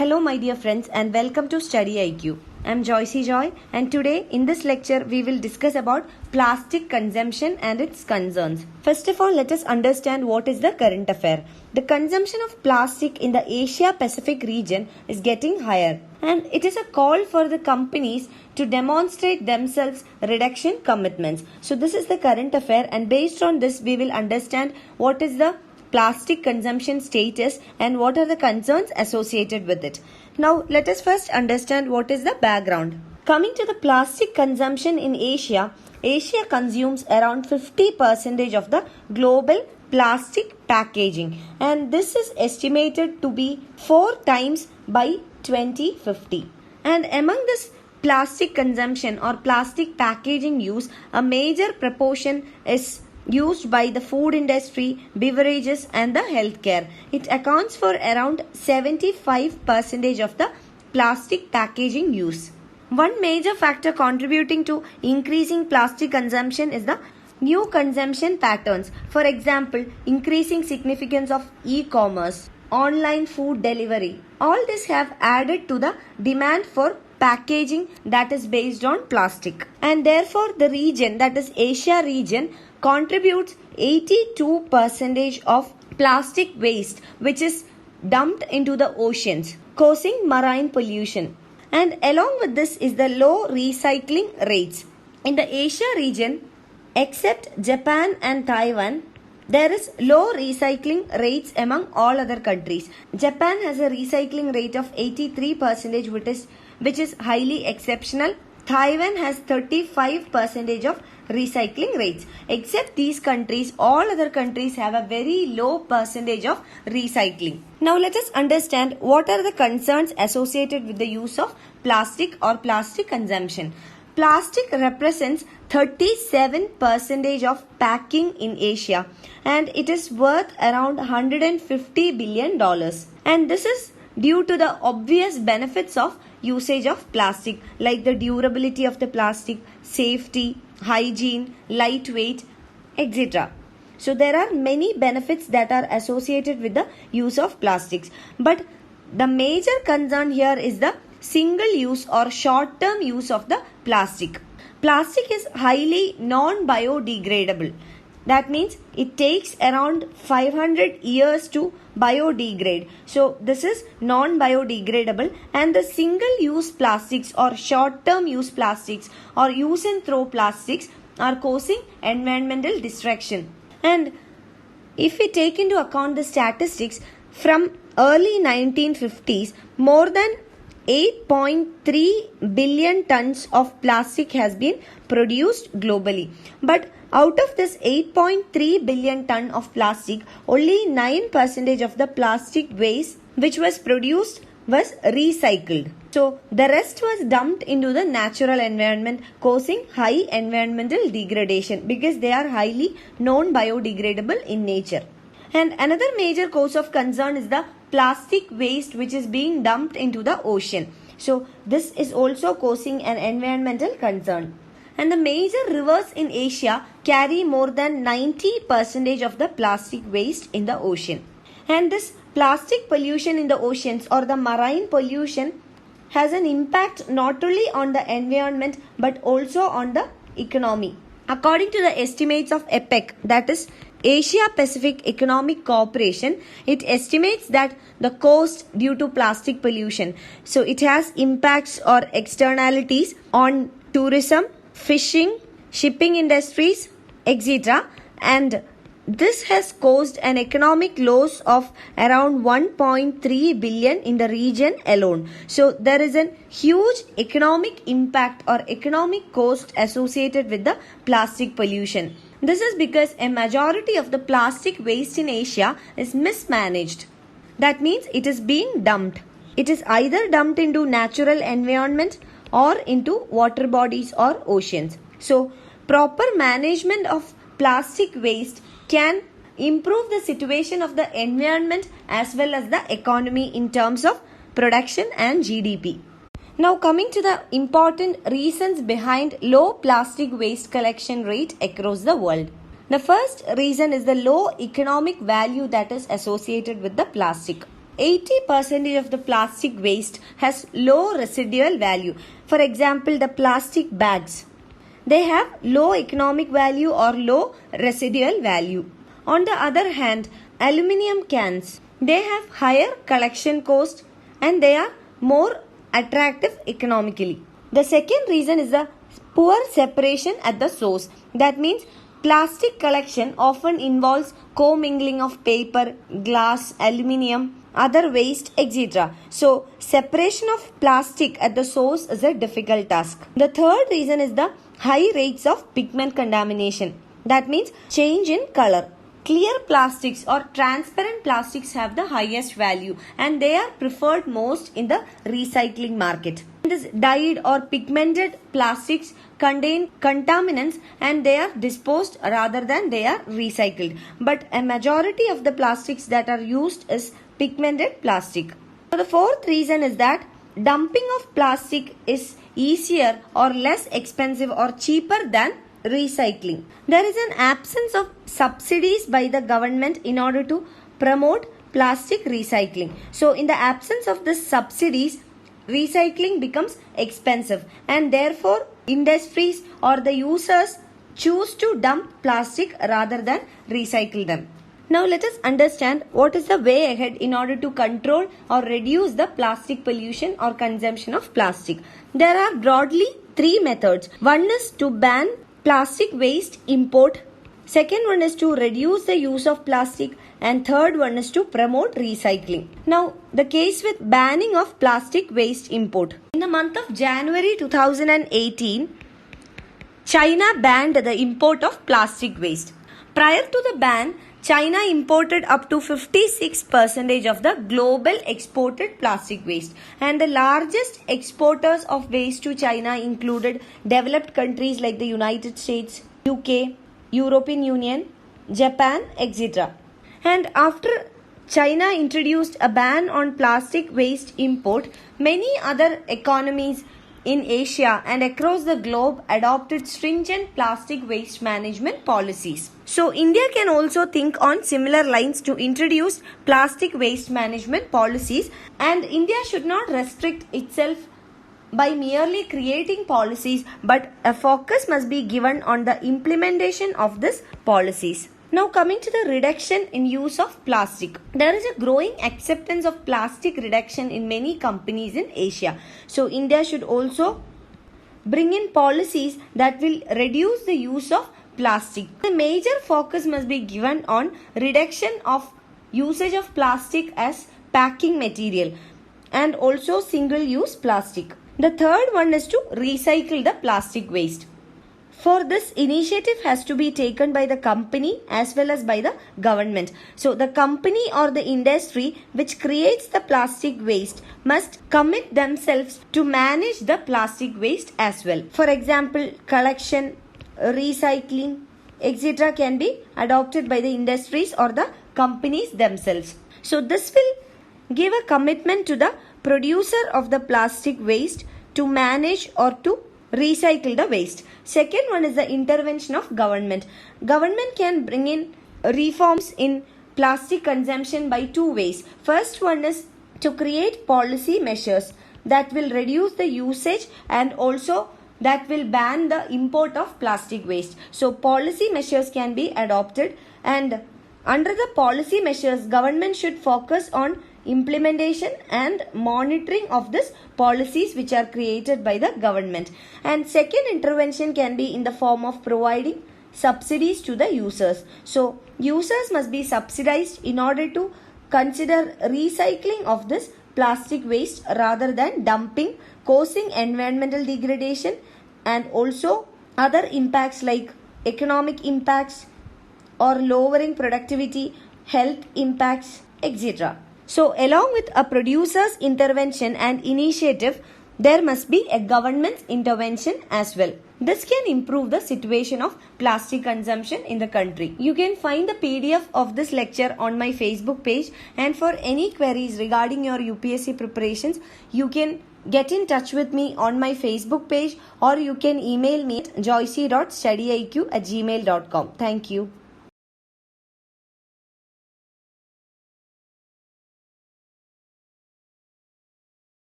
Hello my dear friends and welcome to StudyIQ. I am Joycey Joy and today in this lecture we will discuss about plastic consumption and its concerns. First of all, let us understand what is the current affair. The consumption of plastic in the Asia Pacific region is getting higher and it is a call for the companies to demonstrate themselves reduction commitments. So this is the current affair and based on this we will understand what is the plastic consumption status and what are the concerns associated with it. Now let us first understand what is the background. Coming to the plastic consumption in Asia, Asia consumes around 50% of the global plastic packaging and this is estimated to be 4 times by 2050. And among this plastic consumption or plastic packaging use, a major proportion is used by the food industry, beverages and the healthcare. It accounts for around 75% of the plastic packaging use. One major factor contributing to increasing plastic consumption is the new consumption patterns. For example, increasing significance of e-commerce, online food delivery. All this have added to the demand for packaging that is based on plastic. And therefore the region, that is Asia region, contributes 82% of plastic waste which is dumped into the oceans, causing marine pollution. And along with this is the low recycling rates. In the Asia region, except Japan and Taiwan, there is low recycling rates among all other countries. Japan has a recycling rate of 83% which is highly exceptional. Taiwan has 35% of recycling rates. Except these countries, all other countries have a very low percentage of recycling. Now let us understand what are the concerns associated with the use of plastic or plastic consumption. Plastic represents 37% of packing in Asia and it is worth around $150 billion. And this is due to the obvious benefits of usage of plastic like the durability of the plastic, safety, hygiene, lightweight, etc. So there are many benefits that are associated with the use of plastics. But the major concern here is the single use or short term use of the plastic. Plastic is highly non-biodegradable. That means it takes around 500 years to biodegrade. So this is non-biodegradable and the single-use plastics or short-term use plastics or use and throw plastics are causing environmental destruction. And if we take into account the statistics from early 1950s, more than 8.3 billion tons of plastic has been produced globally. But out of this 8.3 billion ton of plastic, only 9% of the plastic waste which was produced was recycled. So the rest was dumped into the natural environment, causing high environmental degradation because they are highly non-biodegradable in nature. And another major cause of concern is the plastic waste which is being dumped into the ocean. So this is also causing an environmental concern. And the major rivers in Asia carry more than 90% of the plastic waste in the ocean. And this plastic pollution in the oceans or the marine pollution has an impact not only on the environment but also on the economy. According to the estimates of APEC, that is Asia Pacific Economic Cooperation, it estimates that the cost due to plastic pollution, so it has impacts or externalities on tourism, fishing, shipping industries, etc. And this has caused an economic loss of around 1.3 billion in the region alone. So there is a huge economic impact or economic cost associated with the plastic pollution. This is because a majority of the plastic waste in Asia is mismanaged. That means it is being dumped. It is either dumped into natural environment or into water bodies or oceans. So proper management of plastic waste can improve the situation of the environment as well as the economy in terms of production and GDP. Now coming to the important reasons behind low plastic waste collection rate across the world. The first reason is the low economic value that is associated with the plastic. 80% of the plastic waste has low residual value. For example, the plastic bags. They have low economic value or low residual value. On the other hand, aluminium cans, they have higher collection cost and they are more attractive economically. The second reason is the poor separation at the source. That means plastic collection often involves commingling of paper, glass, aluminium, other waste, etc. So, separation of plastic at the source is a difficult task. The third reason is the high rates of pigment contamination. That means change in color. Clear plastics or transparent plastics have the highest value and they are preferred most in the recycling market. This dyed or pigmented plastics contain contaminants and they are disposed rather than they are recycled. But a majority of the plastics that are used is pigmented plastic. So the fourth reason is that dumping of plastic is easier or less expensive or cheaper than recycling. There is an absence of subsidies by the government in order to promote plastic recycling. So in the absence of the subsidies, recycling becomes expensive and therefore industries or the users choose to dump plastic rather than recycle them. Now let us understand what is the way ahead in order to control or reduce the plastic pollution or consumption of plastic. There are broadly three methods. One is to ban plastic waste import. Second one is to reduce the use of plastic and third one is to promote recycling. Now the case with banning of plastic waste import. In the month of January 2018, China banned the import of plastic waste. Prior to the ban, China imported up to 56% of the global exported plastic waste, and the largest exporters of waste to China included developed countries like the United States, UK, European Union, Japan, etc. And after China introduced a ban on plastic waste import, many other economies in Asia and across the globe adopted stringent plastic waste management policies. So India can also think on similar lines to introduce plastic waste management policies, and India should not restrict itself by merely creating policies, but a focus must be given on the implementation of these policies. Now coming to the reduction in use of plastic. There is a growing acceptance of plastic reduction in many companies in Asia. So India should also bring in policies that will reduce the use of plastic. The major focus must be given on reduction of usage of plastic as packing material and also single-use plastic. The third one is to recycle the plastic waste. For this, initiative has to be taken by the company as well as by the government. So the company or the industry which creates the plastic waste must commit themselves to manage the plastic waste as well. For example, collection, recycling, etc. can be adopted by the industries or the companies themselves. So this will give a commitment to the producer of the plastic waste to manage or to recycle the waste. Second one is the intervention of government. Government can bring in reforms in plastic consumption by two ways. First one is to create policy measures that will reduce the usage and also that will ban the import of plastic waste. So policy measures can be adopted, and under the policy measures, government should focus on implementation and monitoring of these policies which are created by the government. And second intervention can be in the form of providing subsidies to the users. So users must be subsidized in order to consider recycling of this plastic waste rather than dumping, causing environmental degradation and also other impacts like economic impacts or lowering productivity, health impacts, etc. So along with a producer's intervention and initiative, there must be a government's intervention as well. This can improve the situation of plastic consumption in the country. You can find the PDF of this lecture on my Facebook page, and for any queries regarding your UPSC preparations, you can get in touch with me on my Facebook page or you can email me at joycey.studyiq@gmail.com. Thank you.